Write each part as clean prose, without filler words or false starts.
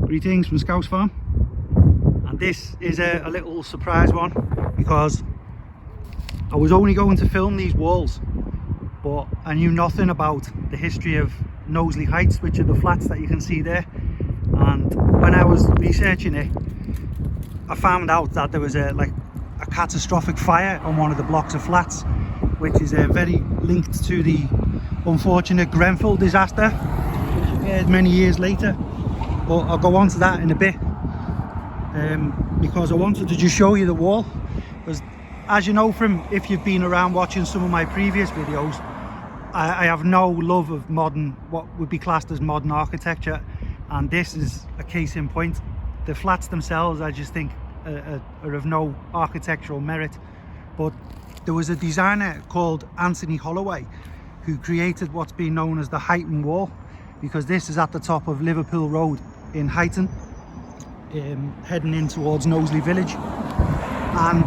Greetings from Scouse Farm, and this is a little surprise one because I was only going to film these walls, but I knew nothing about the history of Knowsley Heights, which are the flats that you can see there. And when I was researching it, I found out that there was a catastrophic fire on one of the blocks of flats, which is very linked to the unfortunate Grenfell disaster, which occurred many years later. But I'll go on to that in a bit, because I wanted to just show you the wall. Because as you know, from if you've been around watching some of my previous videos, I have no love of what would be classed as modern architecture, and this is a case in point. The flats themselves I just think are of no architectural merit, but there was a designer called Anthony Holloway who created what's been known as the Huyton Wall, because this is at the top of Liverpool Road in Huyton, heading in towards Knowsley village. And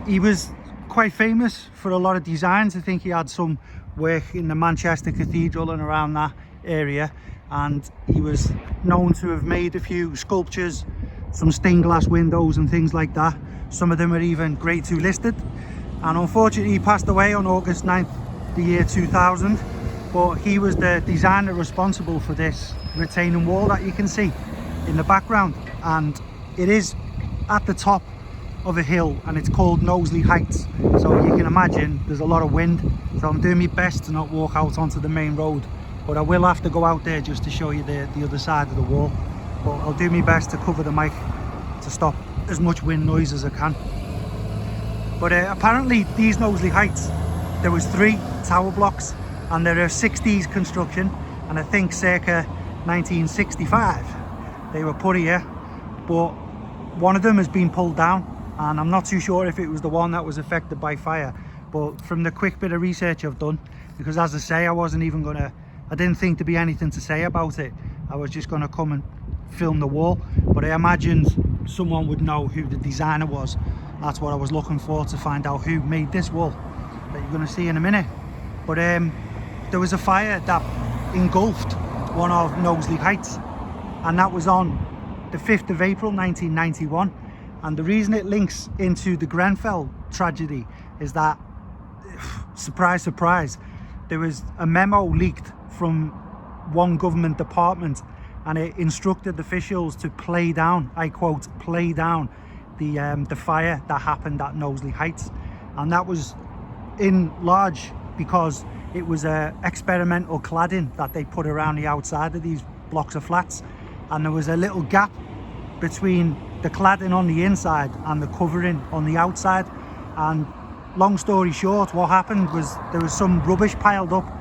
he was quite famous for a lot of designs. I think he had some work in the Manchester Cathedral and around that area, and he was known to have made a few sculptures, some stained glass windows and things like that. Some of them are even grade 2 listed, and unfortunately he passed away on August 9th the year 2000. But he was the designer responsible for this retaining wall that you can see in the background, and it is at the top of a hill and it's called Knowsley Heights, so you can imagine there's a lot of wind. So I'm doing my best to not walk out onto the main road, but I will have to go out there just to show you the other side of the wall. But I'll do my best to cover the mic to stop as much wind noise as I can. But apparently these Knowsley Heights, there was 3 tower blocks, and they're a 60s construction, and I think circa 1965 they were put here, but one of them has been pulled down, and I'm not too sure if it was the one that was affected by fire. But from the quick bit of research I've done, because as I say, I didn't think there'd be anything to say about it, I was just gonna come and film the wall, but I imagined someone would know who the designer was. That's what I was looking for, to find out who made this wall that you're gonna see in a minute. But there was a fire that engulfed one of Knowsley Heights, and that was on the 5th of April 1991. And the reason it links into the Grenfell tragedy is that, surprise surprise, there was a memo leaked from one government department, and it instructed officials to play down, I quote, play down the fire that happened at Knowsley Heights. And that was in large because it was experimental cladding that they put around the outside of these blocks of flats, and there was a little gap between the cladding on the inside and the covering on the outside. And long story short, what happened was there was some rubbish piled up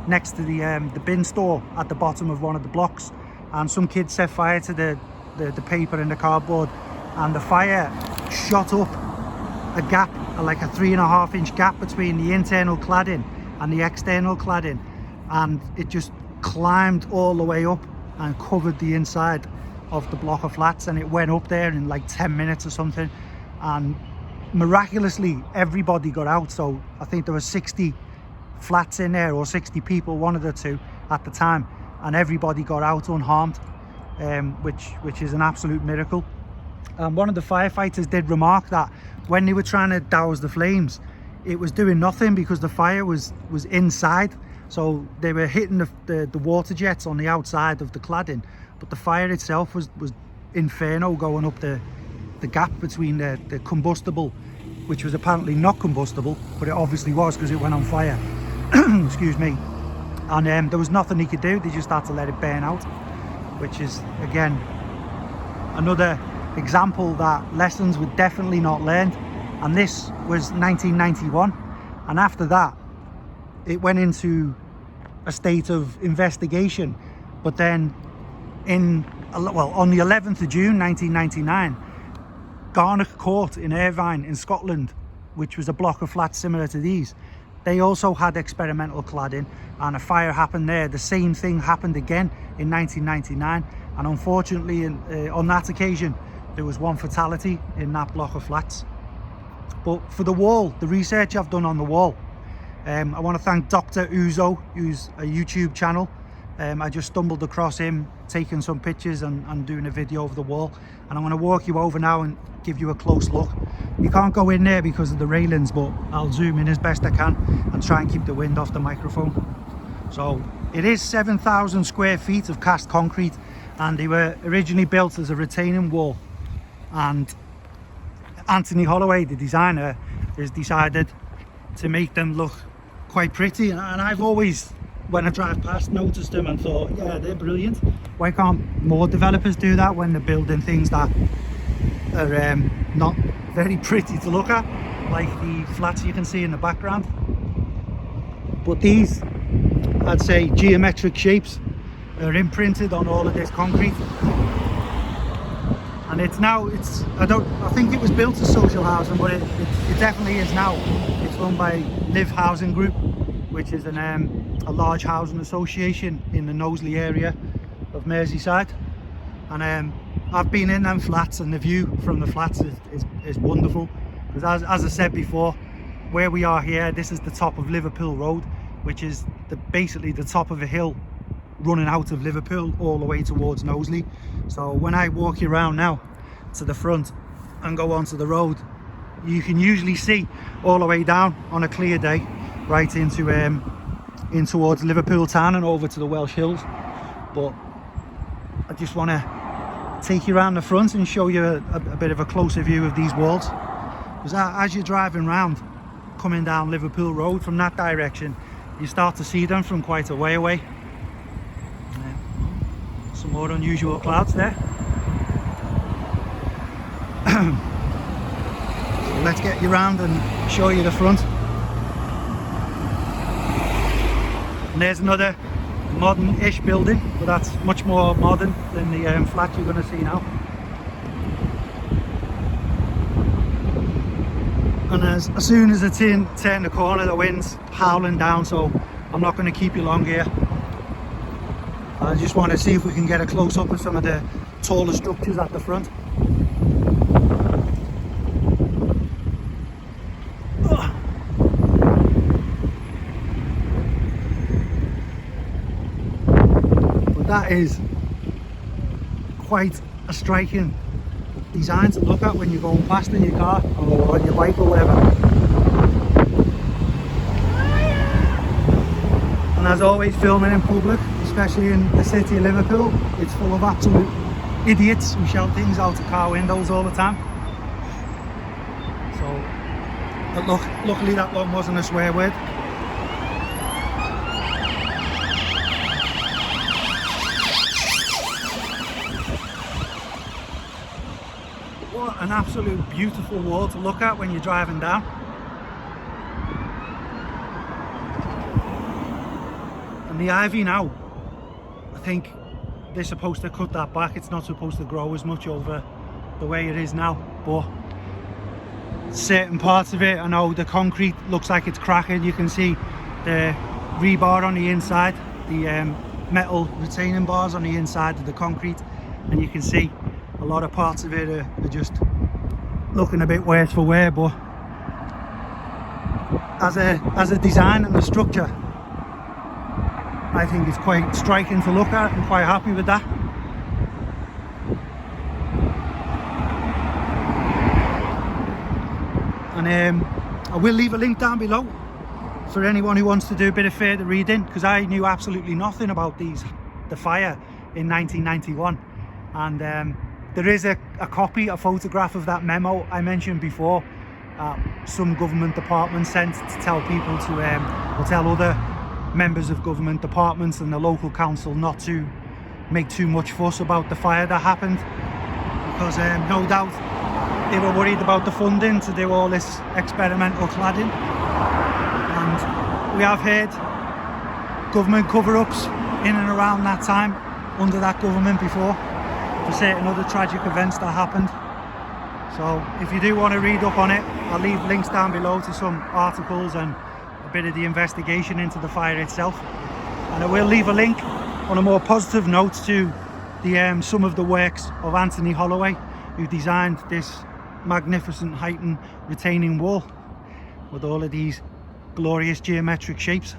next to the bin store at the bottom of one of the blocks, and some kids set fire to the paper and the cardboard, and the fire shot up a gap, like a 3.5 inch gap between the internal cladding and the external cladding, and it just climbed all the way up and covered the inside of the block of flats, and it went up there in like 10 minutes or something, and miraculously everybody got out. So I think there were 60 flats in there, or 60 people, one of the two at the time, and everybody got out unharmed, which is an absolute miracle. And one of the firefighters did remark that when they were trying to douse the flames, it was doing nothing because the fire was inside. So they were hitting the water jets on the outside of the cladding, but the fire itself was inferno, going up the gap between the combustible, which was apparently not combustible, but it obviously was because it went on fire. Excuse me. And there was nothing he could do. They just had to let it burn out, which is again another example that lessons were definitely not learned. And this was 1991, and after that it went into a state of investigation. But then on the 11th of June 1999, Garnock Court in Irvine in Scotland, which was a block of flats similar to these, they also had experimental cladding, and a fire happened there. The same thing happened again in 1999, and unfortunately on that occasion there was one fatality in that block of flats. But for the wall, the research I've done on the wall, I want to thank Dr. Uzo, who's a YouTube channel, I just stumbled across him taking some pictures and doing a video of the wall, and I'm going to walk you over now and give you a close look. You can't go in there because of the railings, but I'll zoom in as best I can and try and keep the wind off the microphone. So it is 7,000 square feet of cast concrete, and they were originally built as a retaining wall, and Anthony Holloway, the designer, has decided to make them look quite pretty, and I've always, when I drive past, noticed them and thought, yeah, they're brilliant. Why can't more developers do that when they're building things that are not very pretty to look at, like the flats you can see in the background? But these, I'd say, geometric shapes are imprinted on all of this concrete, and I think it was built as social housing, but it definitely is now. It's run by Live Housing Group, which is a large housing association in the Knowsley area of Merseyside, and I've been in them flats, and the view from the flats is wonderful, because as I said before, where we are here, this is the top of Liverpool Road, which is basically the top of a hill running out of Liverpool all the way towards Knowsley. So when I walk you around now to the front and go onto the road, you can usually see all the way down on a clear day right into in towards Liverpool town and over to the Welsh Hills. But I just want to take you around the front and show you a bit of a closer view of these walls, because as you're driving around coming down Liverpool Road from that direction, you start to see them from quite a way away. Some more unusual clouds there. So let's get you around and show you the front. And there's another modern-ish building, but that's much more modern than the flat you're going to see now. And as soon as it's turn the corner, the wind's howling down, so I'm not going to keep you long here. I just want to see if we can get a close-up of some of the taller structures at the front. But that is quite a striking design to look at when you're going past in your car or on your bike or whatever. And as always, filming in public, especially in the city of Liverpool, it's full of absolute idiots who shout things out of car windows all the time. So, but luckily that one wasn't a swear word. What an absolute beautiful wall to look at when you're driving down. And the ivy now, I think they're supposed to cut that back. It's not supposed to grow as much over the way it is now, but certain parts of it, I know the concrete looks like it's cracking. You can see the rebar on the inside, the metal retaining bars on the inside of the concrete, and you can see a lot of parts of it are just looking a bit worse for wear. But as a design and a structure, I think it's quite striking to look at. I'm quite happy with that. And I will leave a link down below for anyone who wants to do a bit of further reading, because I knew absolutely nothing about the fire in 1991. And there is a copy, a photograph of that memo I mentioned before. Some government department sent to tell people to, or tell other members of government departments and the local council not to make too much fuss about the fire that happened, because no doubt they were worried about the funding to do all this experimental cladding. And we have heard government cover-ups in and around that time under that government before for certain other tragic events that happened. So if you do want to read up on it, I'll leave links down below to some articles and a bit of the investigation into the fire itself. And I will leave a link on a more positive note to the some of the works of Anthony Holloway, who designed this magnificent Huyton retaining wall with all of these glorious geometric shapes.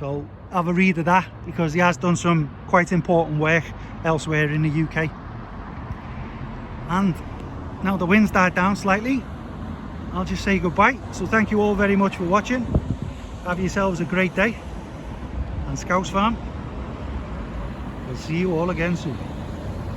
So have a read of that, because he has done some quite important work elsewhere in the UK. And now the wind's died down slightly, I'll just say goodbye. So thank you all very much for watching. Have yourselves a great day, and Scouse Farm, we'll see you all again soon.